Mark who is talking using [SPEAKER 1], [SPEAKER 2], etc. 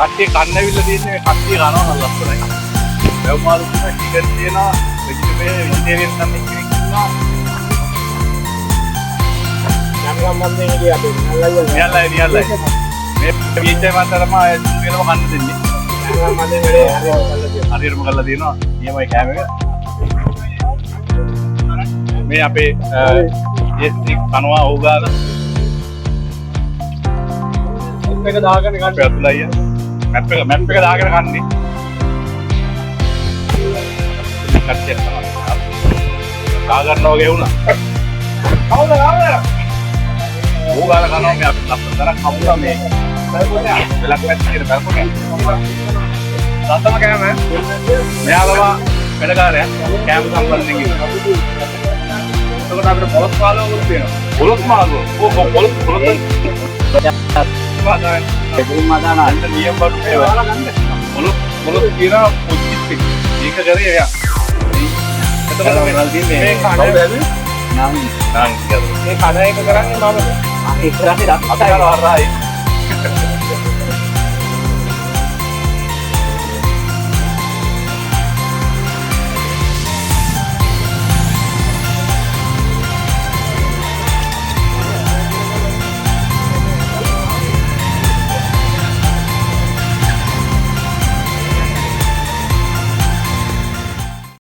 [SPEAKER 1] කට්ටිය කන්න ඇවිල්ලා තියෙන්නේ මේ කට්ටිය කනවා ලස්සනයි. වැව් මාළු තියෙනවා, චිකන් තියෙනවා, වෙජිටේරියන් නම් කෙනෙක් ඉන්නවා.
[SPEAKER 2] යම් මන්දේ ඉන්නේ අපි
[SPEAKER 1] නියල්ලයි. මේ පීච්චේ මාතරම වෙනම කන්න දෙන්නේ.
[SPEAKER 2] යම් මන්දේ වැඩේ
[SPEAKER 1] හරියටම කරලා තියෙනවා. නියමයි කෑම එක. මේ අපේ ඒස්ටික් කනවා ඕගාල.
[SPEAKER 2] එක දාගෙන ගන්න
[SPEAKER 1] පැතුලා අයියා. මැප් එක දාගෙන කන්නේ. කට්ටිය තමයි. ගා ගන්නවා වගේ වුණා.
[SPEAKER 2] කවුද
[SPEAKER 1] ඕගාල කනවා මේ අපි ලස්සනක් හම්බුනා මේ. වෙලක් නැති කියන බල්කොනේ. රසම කෑම. මෙයාලම වැඩකාරයා කෑම සම්බන්ධයෙන් ඉන්නවා. එතකොට අපිට පොලොස් මාළුවකුත් තියෙනවා. පොලොස් මාළුව. පොලොස්
[SPEAKER 2] මදාන
[SPEAKER 1] අන්න නියම බඩු මේවා. පොලොස් කියනවා පොච්චිත් එක. ඒක කරේ එයා. එතකොට මේ කඩ
[SPEAKER 2] නම්
[SPEAKER 1] නම්
[SPEAKER 2] මේ කඩ එක කරන්නේ මම
[SPEAKER 1] අපි කරන්නේ රස්සාව වරායි.